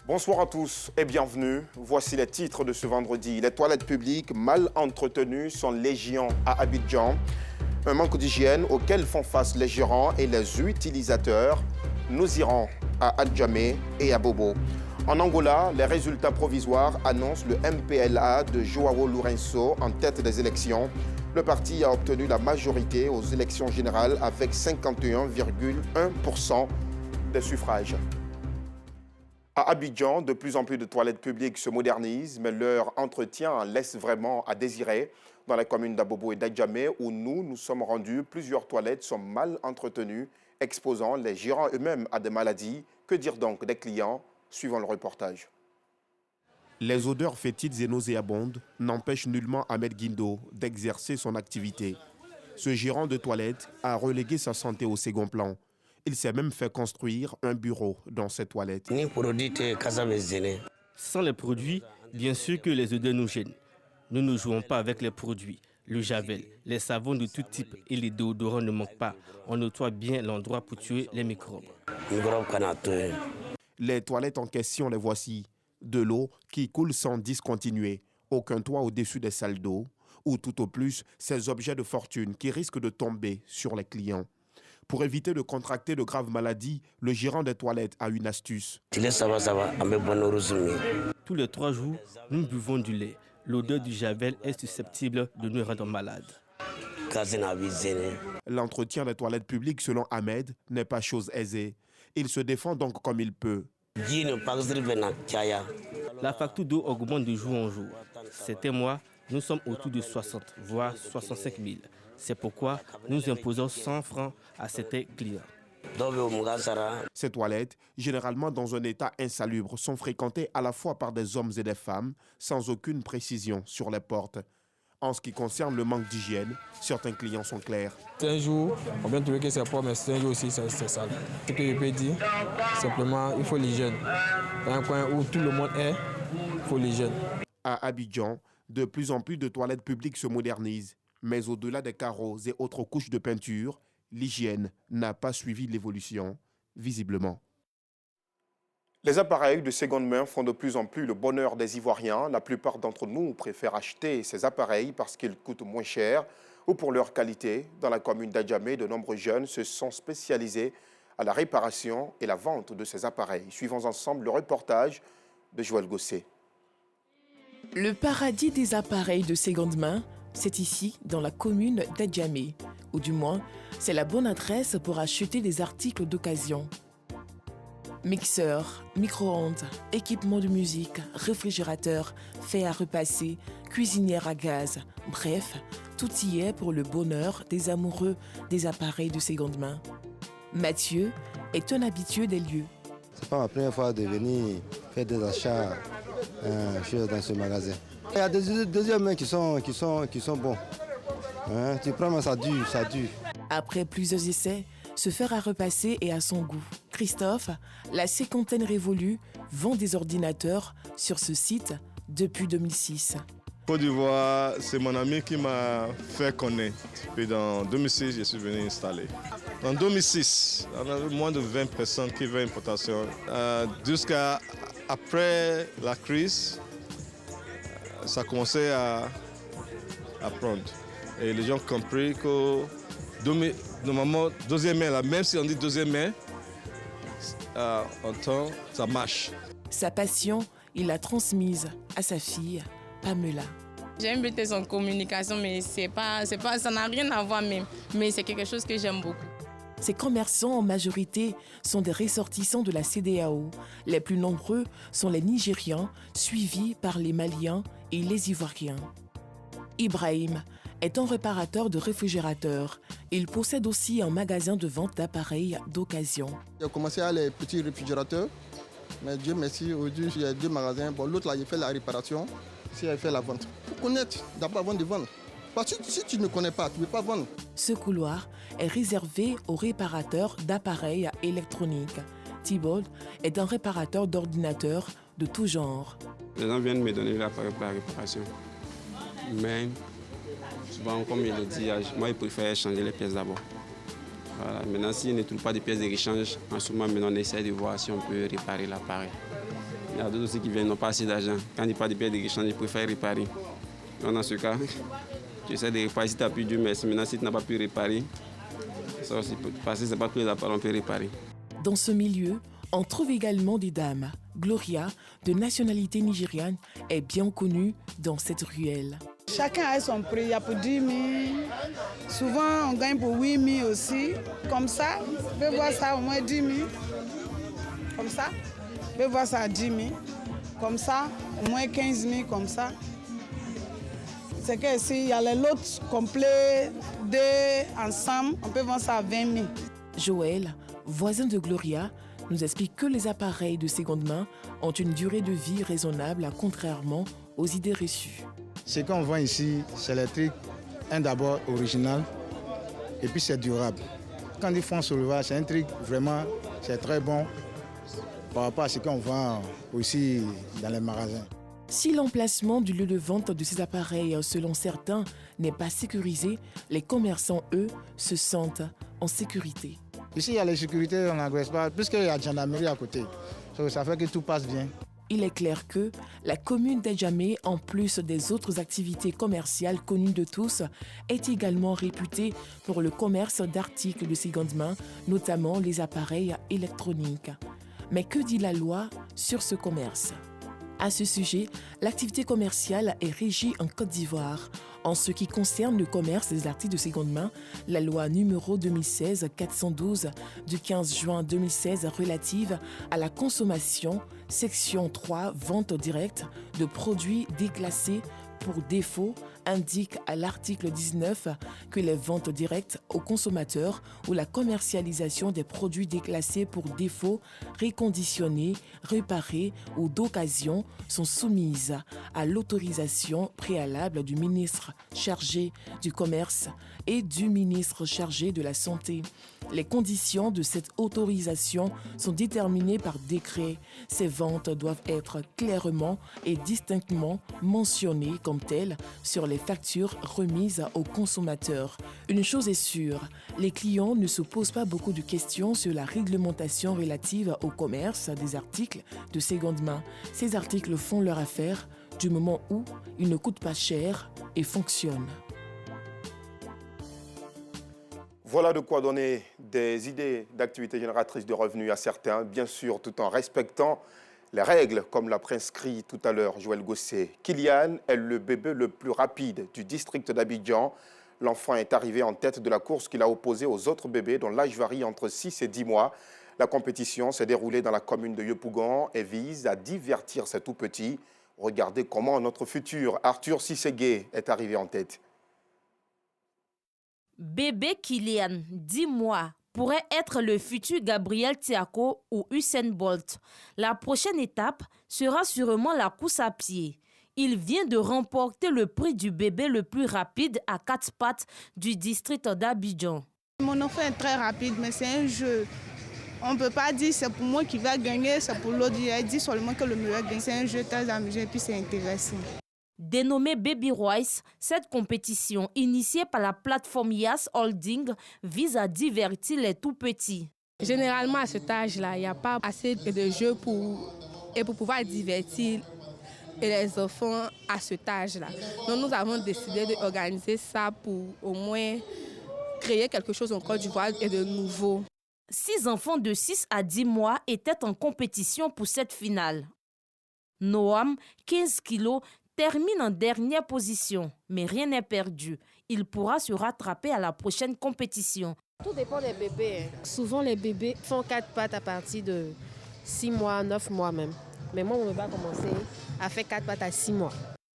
Bonsoir à tous et bienvenue. Voici les titres de ce vendredi. Les toilettes publiques mal entretenues sont légion à Abidjan. Un manque d'hygiène auquel font face les gérants et les utilisateurs. Nous irons à Adjamé et à Bobo. En Angola, les résultats provisoires annoncent le MPLA de João Lourenço en tête des élections. Le parti a obtenu la majorité aux élections générales avec 51,1% des suffrages. À Abidjan, de plus en plus de toilettes publiques se modernisent, mais leur entretien laisse vraiment à désirer. Dans la commune d'Abobo et d'Adjamé, où nous sommes rendus, plusieurs toilettes sont mal entretenues, exposant les gérants eux-mêmes à des maladies. Que dire donc des clients? Suivant le reportage. Les odeurs fétides et nauséabondes n'empêchent nullement Ahmed Guindo d'exercer son activité. Ce gérant de toilettes a relégué sa santé au second plan. Il s'est même fait construire un bureau dans ces toilettes. Sans les produits, bien sûr que les odeurs nous gênent. Nous ne jouons pas avec les produits. Le javel, les savons de tout type et les déodorants ne manquent pas. On nettoie bien l'endroit pour tuer les microbes. Les toilettes en question, les voici. De l'eau qui coule sans discontinuer. Aucun toit au-dessus des salles d'eau. Ou tout au plus, ces objets de fortune qui risquent de tomber sur les clients. Pour éviter de contracter de graves maladies, le gérant des toilettes a une astuce. Tous les 3 jours, nous buvons du lait. L'odeur du javel est susceptible de nous rendre malades. L'entretien des toilettes publiques, selon Ahmed, n'est pas chose aisée. Il se défend donc comme il peut. La facture d'eau augmente de jour en jour. Certains mois, nous sommes autour de 60, voire 65 000. C'est pourquoi nous imposons 100 francs à certains clients. Ces toilettes, généralement dans un état insalubre, sont fréquentées à la fois par des hommes et des femmes, sans aucune précision sur les portes. En ce qui concerne le manque d'hygiène, certains clients sont clairs. Un jour, on vient trouver que c'est propre, mais c'est un jour aussi, c'est sale. Ce que je peux dire, simplement, il faut l'hygiène. Un coin où tout le monde est, il faut l'hygiène. À Abidjan, de plus en plus de toilettes publiques se modernisent. Mais au-delà des carreaux et autres couches de peinture, l'hygiène n'a pas suivi l'évolution, visiblement. Les appareils de seconde main font de plus en plus le bonheur des Ivoiriens. La plupart d'entre nous préfèrent acheter ces appareils parce qu'ils coûtent moins cher ou pour leur qualité. Dans la commune d'Adjamé, de nombreux jeunes se sont spécialisés à la réparation et la vente de ces appareils. Suivons ensemble le reportage de Joël Gosset. Le paradis des appareils de seconde main, c'est ici, dans la commune d'Adjamé. Ou du moins, c'est la bonne adresse pour acheter des articles d'occasion. Mixeurs, micro-ondes, équipements de musique, réfrigérateurs, fer à repasser, cuisinière à gaz. Bref, tout y est pour le bonheur des amoureux des appareils de seconde main. Mathieu est un habitué des lieux. C'est pas ma première fois de venir faire des achats dans ce magasin. Il y a des deuxièmes mains qui sont bons. Tu prends, mais ça dure. Après plusieurs essais, ce fer à repasser est à son goût. Christophe, la cinquantaine révolue, vend des ordinateurs sur ce site depuis 2006. Côte d'Ivoire, c'est mon ami qui m'a fait connaître. Puis en 2006, je suis venu installer. En 2006, on avait moins de 20 personnes qui veulent importation. Jusqu'à après la crise, ça commençait à prendre. Et les gens ont compris que normalement, deuxième main, là, même si on dit deuxième main, en temps, ça marche. Sa passion, il l'a transmise à sa fille, Pamela. J'ai un BTS en communication, mais ça n'a rien à voir même. Mais c'est quelque chose que j'aime beaucoup. Ces commerçants, en majorité, sont des ressortissants de la CEDEAO. Les plus nombreux sont les Nigérians, suivis par les Maliens et les Ivoiriens. Ibrahim est un réparateur de réfrigérateurs. Il possède aussi un magasin de vente d'appareils d'occasion. J'ai commencé à les petits réfrigérateurs, mais Dieu merci, aujourd'hui il y a 2 magasins. Bon, l'autre là, il fait la réparation, ici il fait la vente. Il faut connaître d'abord avant de vendre. Parce que si tu ne connais pas, tu ne peux pas vendre. Ce couloir est réservé aux réparateurs d'appareils électroniques. Thibault est un réparateur d'ordinateurs de tout genre. Les gens viennent me donner l'appareil pour la réparation. Mais souvent, comme il le dit, moi, je préfère changer les pièces d'abord. Voilà. Maintenant, s'il ne trouve pas de pièces de rechange, en ce moment, on essaie de voir si on peut réparer l'appareil. Il y a d'autres aussi qui viennent, n'ont pas assez d'argent. Quand ils partent des pièces de rechange, ils préfèrent réparer. Donc dans ce cas, tu essaies de réparer si tu as pu, Dieu merci. Maintenant, si tu n'as pas pu réparer, ça aussi, parce que ce n'est pas tous les appareils qu'on peut réparer. Dans ce milieu, on trouve également des dames. Gloria, de nationalité nigériane, est bien connue dans cette ruelle. Chacun a son prix, il y a pour 10 000. Souvent, on gagne pour 8 000 aussi. Comme ça, je peux voir ça au moins 10 000. Comme ça, je peux voir ça à 10 000. Comme ça, au moins 15 000, comme ça. C'est que s'il y a les lots complets, deux ensemble, on peut vendre ça à 20 000. Joël, voisin de Gloria, nous explique que les appareils de seconde main ont une durée de vie raisonnable, contrairement aux idées reçues. Ce qu'on voit ici, c'est les trucs, d'abord original, et puis c'est durable. Quand ils font soulevage, c'est un truc vraiment, c'est très bon par rapport à ce qu'on vend aussi dans les magasins. Si l'emplacement du lieu de vente de ces appareils, selon certains, n'est pas sécurisé, les commerçants, eux, se sentent en sécurité. Ici, il y a la sécurité, on n'agresse pas, puisqu'il y a la gendarmerie à côté. Ça fait que tout passe bien. Il est clair que la commune d'Adjamé, en plus des autres activités commerciales connues de tous, est également réputée pour le commerce d'articles de seconde main, notamment les appareils électroniques. Mais que dit la loi sur ce commerce ? À ce sujet, l'activité commerciale est régie en Côte d'Ivoire. En ce qui concerne le commerce des articles de seconde main, la loi numéro 2016-412 du 15 juin 2016 relative à la consommation, section 3, vente directe de produits déclassés pour défaut, indique à l'article 19 que les ventes directes aux consommateurs ou la commercialisation des produits déclassés pour défaut, réconditionnés, réparés ou d'occasion sont soumises à l'autorisation préalable du ministre chargé du Commerce et du ministre chargé de la Santé. Les conditions de cette autorisation sont déterminées par décret. Ces ventes doivent être clairement et distinctement mentionnées comme telles sur les factures remises aux consommateurs. Une chose est sûre, les clients ne se posent pas beaucoup de questions sur la réglementation relative au commerce des articles de seconde main. Ces articles font leur affaire du moment où ils ne coûtent pas cher et fonctionnent. Voilà de quoi donner des idées d'activités génératrices de revenus à certains, bien sûr, tout en respectant les règles, comme l'a prescrit tout à l'heure Joël Gosset. Kylian est le bébé le plus rapide du district d'Abidjan. L'enfant est arrivé en tête de la course qu'il a opposée aux autres bébés dont l'âge varie entre 6 et 10 mois. La compétition s'est déroulée dans la commune de Yopougon et vise à divertir ces tout-petits. Regardez comment notre futur Arthur Sisségué est arrivé en tête. Bébé Kylian, 10 mois, pourrait être le futur Gabriel Tiako ou Usain Bolt. La prochaine étape sera sûrement la course à pied. Il vient de remporter le prix du bébé le plus rapide à 4 pattes du district d'Abidjan. Mon enfant est très rapide, mais c'est un jeu. On ne peut pas dire c'est pour moi qui va gagner, c'est pour l'autre. Il dit seulement que le meilleur gagne. C'est un jeu très amusant et puis c'est intéressant. Dénommée Baby Royce, cette compétition initiée par la plateforme Yas Holding vise à divertir les tout-petits. Généralement, à cet âge-là, il n'y a pas assez de jeux pour pouvoir divertir les enfants à cet âge-là. Donc nous avons décidé d'organiser ça pour au moins créer quelque chose en Côte d'Ivoire et de nouveau. 6 enfants de 6 à 10 mois étaient en compétition pour cette finale. Noam, 15 kilos, termine en dernière position, mais rien n'est perdu. Il pourra se rattraper à la prochaine compétition. Tout dépend des bébés. Souvent, les bébés font 4 pattes à partir de 6 mois, 9 mois même. Mais moi, on ne va commencer à faire 4 pattes à 6 mois.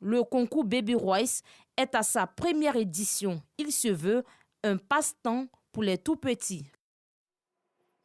Le concours Baby Royce est à sa première édition. Il se veut un passe-temps pour les tout-petits.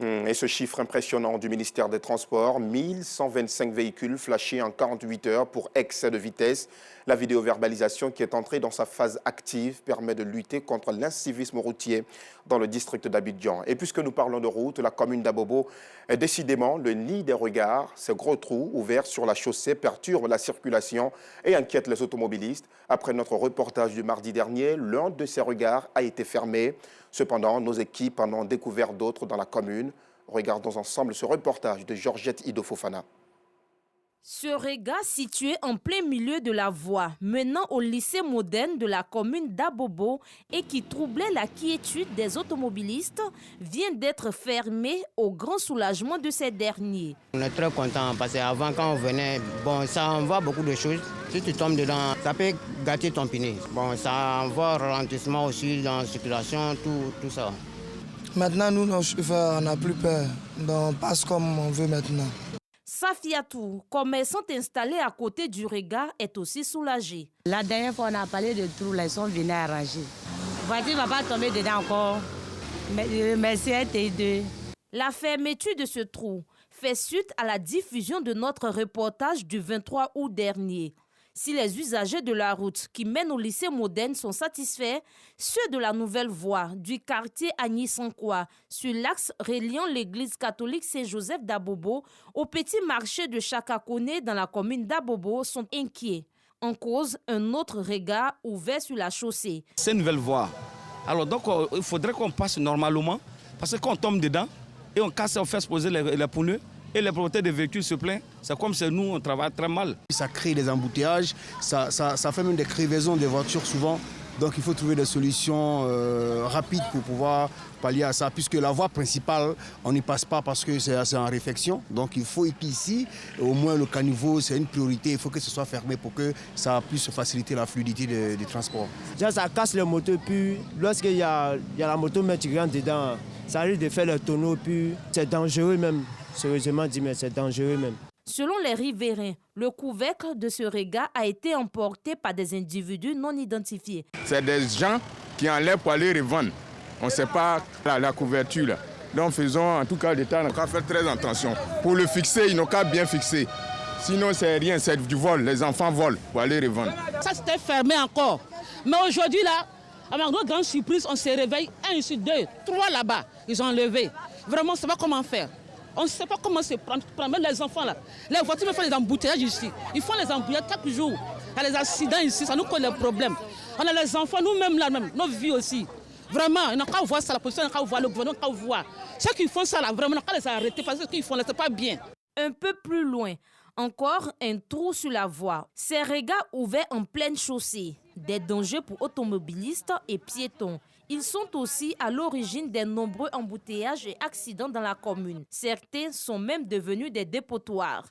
Et ce chiffre impressionnant du ministère des Transports, 1125 véhicules flashés en 48 heures pour excès de vitesse. La vidéoverbalisation qui est entrée dans sa phase active permet de lutter contre l'incivisme routier dans le district d'Abidjan. Et puisque nous parlons de route, la commune d'Abobo est décidément le nid des regards. Ces gros trous ouverts sur la chaussée perturbent la circulation et inquiètent les automobilistes. Après notre reportage du mardi dernier, l'un de ces regards a été fermé. Cependant, nos équipes en ont découvert d'autres dans la commune. Regardons ensemble ce reportage de Georgette Ido Fofana. Ce Rega, situé en plein milieu de la voie menant au lycée moderne de la commune d'Abobo et qui troublait la quiétude des automobilistes, vient d'être fermé au grand soulagement de ces derniers. On est très contents parce qu'avant, quand on venait, ça envoie beaucoup de choses. Si tu tombes dedans, ça peut gâter ton pneu. Ça envoie ralentissement aussi dans la circulation, tout ça. Maintenant, nous, nos chauffeurs, on n'a plus peur. On passe comme on veut maintenant. Safiatou, commerçante installée à côté du Rega, est aussi soulagée. La dernière fois, on a parlé de trous, là, ils sont venus arranger. La voiture ne va pas tomber dedans encore. Merci à tes deux. La fermeture de ce trou fait suite à la diffusion de notre reportage du 23 août dernier. Si les usagers de la route qui mène au lycée moderne sont satisfaits, ceux de la nouvelle voie du quartier Agny-Sankoua sur l'axe reliant l'église catholique Saint-Joseph d'Abobo au petit marché de Chakakone dans la commune d'Abobo sont inquiets. En cause, un autre Rega ouvert sur la chaussée. C'est une nouvelle voie. Alors donc, il faudrait qu'on passe normalement parce que quand on tombe dedans et on casse, on fait se poser les pneus. Et les propriétaires des véhicules se plaignent, c'est comme si nous, on travaille très mal. Ça crée des embouteillages, ça fait même des crevaisons des voitures souvent. Donc il faut trouver des solutions rapides pour pouvoir pallier à ça. Puisque la voie principale, on n'y passe pas parce que c'est en réfection. Donc il faut qu'ici, au moins le caniveau, c'est une priorité. Il faut que ce soit fermé pour que ça puisse faciliter la fluidité des transports. Déjà, ça casse le moteur, puis lorsqu'il y a la moto mais tu rentres dedans, ça risque de faire le tonneau, puis c'est dangereux même. Sérieusement dit, mais c'est dangereux même. Selon les riverains, le couvercle de ce Rega a été emporté par des individus non identifiés. C'est des gens qui enlèvent pour aller revendre. On ne sait pas la couverture. Là. Donc faisons en tout cas l'État n'a qu'à faire très attention. Pour le fixer, ils n'ont qu'à bien fixer. Sinon c'est rien, c'est du vol. Les enfants volent pour aller revendre. Ça c'était fermé encore. Mais aujourd'hui là, avec notre grande surprise, on s'est réveillé, 1 ici, 2, 3 là-bas. Ils ont enlevé. Vraiment, on ne sait pas comment faire. On ne sait pas comment se prendre les enfants là. Les voitures me font des embouteillages ici. Ils font les embouteillages chaque jour. Il y a des accidents ici, ça nous cause des problèmes. On a les enfants, nous-mêmes là, même, nos vies aussi. Vraiment, on n'a qu'à voir ça, la position, on n'a qu'à voir le gouvernement, on n'a qu'à voir. Ceux qui font ça là, vraiment, on n'a qu'à les arrêter parce que ce qu'ils font là, c'est pas bien. Un peu plus loin, encore un trou sur la voie. Ces Regas ouverts en pleine chaussée. Des dangers pour automobilistes et piétons. Ils sont aussi à l'origine des nombreux embouteillages et accidents dans la commune. Certains sont même devenus des dépotoirs.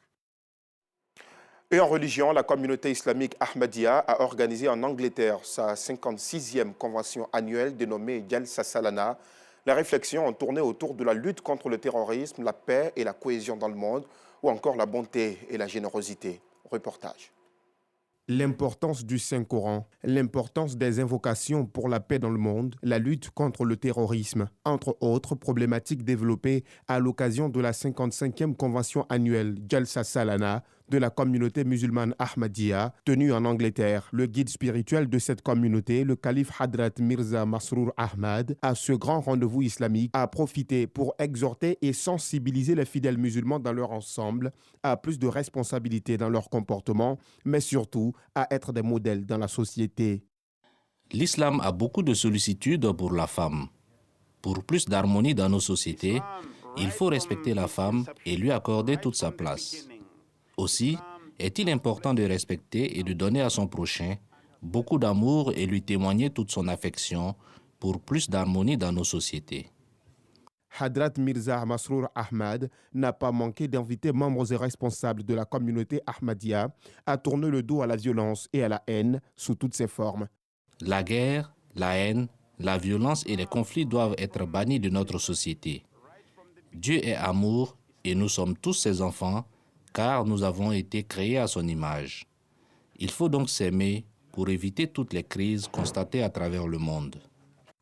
Et en religion, la communauté islamique Ahmadiyya a organisé en Angleterre sa 56e convention annuelle dénommée Jalsa Salana. Les réflexions ont tourné autour de la lutte contre le terrorisme, la paix et la cohésion dans le monde, ou encore la bonté et la générosité. Reportage. L'importance du Saint-Coran, l'importance des invocations pour la paix dans le monde, la lutte contre le terrorisme, entre autres problématiques développées à l'occasion de la 55e convention annuelle Jalsa Salana de la communauté musulmane Ahmadiyya, tenue en Angleterre. Le guide spirituel de cette communauté, le calife Hadrat Mirza Masroor Ahmad, à ce grand rendez-vous islamique, a profité pour exhorter et sensibiliser les fidèles musulmans dans leur ensemble à plus de responsabilité dans leur comportement, mais surtout à être des modèles dans la société. L'islam a beaucoup de sollicitude pour la femme. Pour plus d'harmonie dans nos sociétés, il faut respecter la femme et lui accorder toute sa place. Aussi, est-il important de respecter et de donner à son prochain beaucoup d'amour et lui témoigner toute son affection pour plus d'harmonie dans nos sociétés. Hadrat Mirza Masroor Ahmad n'a pas manqué d'inviter membres et responsables de la communauté Ahmadiyya à tourner le dos à la violence et à la haine sous toutes ses formes. La guerre, la haine, la violence et les conflits doivent être bannis de notre société. Dieu est amour et nous sommes tous ses enfants, car nous avons été créés à son image. Il faut donc s'aimer pour éviter toutes les crises constatées à travers le monde.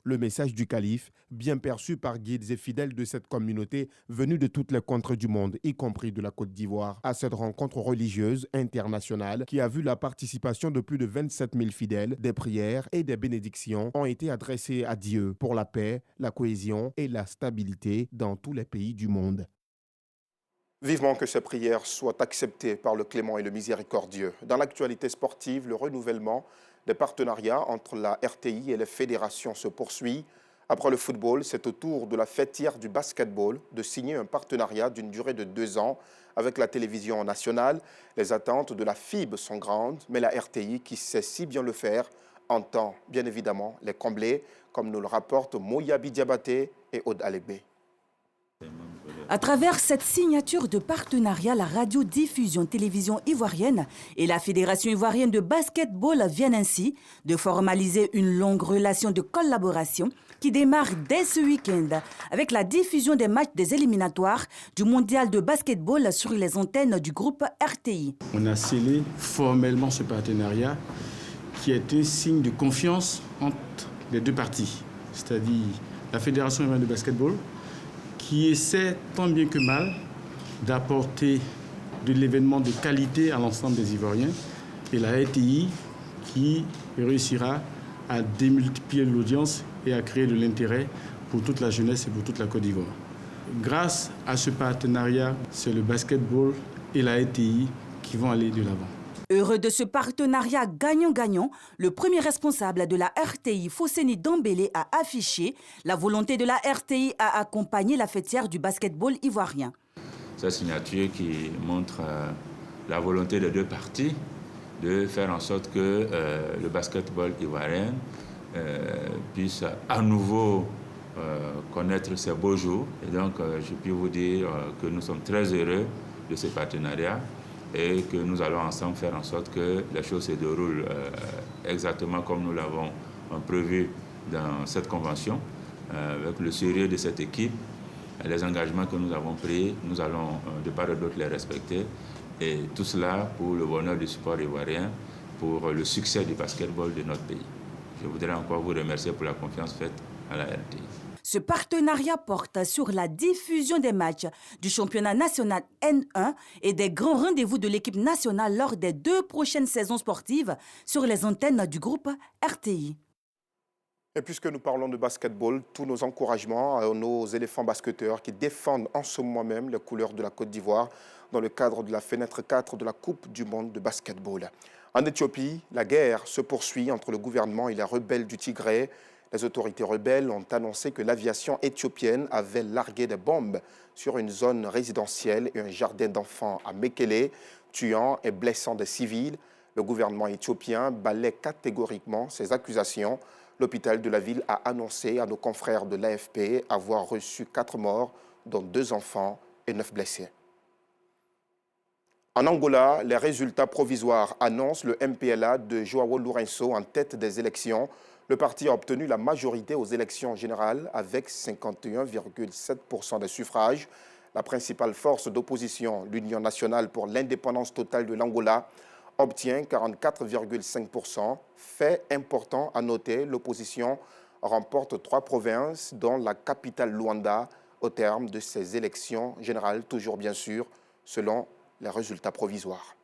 Le message du calife, bien perçu par guides et fidèles de cette communauté venus de toutes les contrées du monde, y compris de la Côte d'Ivoire, à cette rencontre religieuse internationale qui a vu la participation de plus de 27 000 fidèles, des prières et des bénédictions ont été adressées à Dieu pour la paix, la cohésion et la stabilité dans tous les pays du monde. Vivement que ces prières soient acceptées par le clément et le miséricordieux. Dans l'actualité sportive, le renouvellement des partenariats entre la RTI et les fédérations se poursuit. Après le football, c'est au tour de la fêtière du basketball de signer un partenariat d'une durée de 2 ans avec la télévision nationale. Les attentes de la FIB sont grandes, mais la RTI, qui sait si bien le faire, entend bien évidemment les combler, comme nous le rapportent Moyabi Diabaté et Aude Alekbe. À travers cette signature de partenariat, la radiodiffusion télévision ivoirienne et la Fédération ivoirienne de basketball viennent ainsi de formaliser une longue relation de collaboration qui démarre dès ce week-end avec la diffusion des matchs des éliminatoires du mondial de basketball sur les antennes du groupe RTI. On a scellé formellement ce partenariat qui a été signe de confiance entre les deux parties, c'est-à-dire la Fédération ivoirienne de basketball qui essaie tant bien que mal d'apporter de l'événement de qualité à l'ensemble des Ivoiriens et la RTI qui réussira à démultiplier l'audience et à créer de l'intérêt pour toute la jeunesse et pour toute la Côte d'Ivoire. Grâce à ce partenariat, c'est le basketball et la RTI qui vont aller de l'avant. Heureux de ce partenariat gagnant-gagnant, le premier responsable de la RTI, Fosseni Dambélé, a affiché la volonté de la RTI à accompagner la fêtière du basketball ivoirien. Cette signature qui montre la volonté des deux parties de faire en sorte que le basketball ivoirien puisse à nouveau connaître ses beaux jours. Et donc, je peux vous dire que nous sommes très heureux de ce partenariat et que nous allons ensemble faire en sorte que les choses se déroulent exactement comme nous l'avons prévu dans cette convention, avec le sérieux de cette équipe, les engagements que nous avons pris, nous allons de part et d'autre les respecter, et tout cela pour le bonheur du sport ivoirien, pour le succès du basketball de notre pays. Je voudrais encore vous remercier pour la confiance faite à la RTI. Ce partenariat porte sur la diffusion des matchs du championnat national N1 et des grands rendez-vous de l'équipe nationale lors des 2 prochaines saisons sportives sur les antennes du groupe RTI. Et puisque nous parlons de basketball, tous nos encouragements à nos éléphants basketteurs qui défendent en ce moment même les couleurs de la Côte d'Ivoire dans le cadre de la fenêtre 4 de la Coupe du monde de basketball. En Éthiopie, la guerre se poursuit entre le gouvernement et les rebelles du Tigré. Les autorités rebelles ont annoncé que l'aviation éthiopienne avait largué des bombes sur une zone résidentielle et un jardin d'enfants à Mekele, tuant et blessant des civils. Le gouvernement éthiopien balaie catégoriquement ces accusations. L'hôpital de la ville a annoncé à nos confrères de l'AFP avoir reçu 4 morts, dont 2 enfants et 9 blessés. En Angola, les résultats provisoires annoncent le MPLA de João Lourenço en tête des élections. Le parti a obtenu la majorité aux élections générales avec 51,7% des suffrages. La principale force d'opposition, l'Union nationale pour l'indépendance totale de l'Angola, obtient 44,5%. Fait important à noter, l'opposition remporte 3 provinces, dont la capitale Luanda, au terme de ces élections générales, toujours bien sûr, selon les résultats provisoires.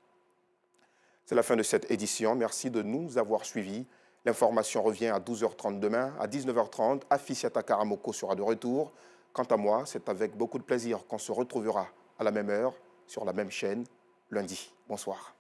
C'est la fin de cette édition. Merci de nous avoir suivis. L'information revient à 12h30 demain. À 19h30, Afisiata Karamoko sera de retour. Quant à moi, c'est avec beaucoup de plaisir qu'on se retrouvera à la même heure, sur la même chaîne, lundi. Bonsoir.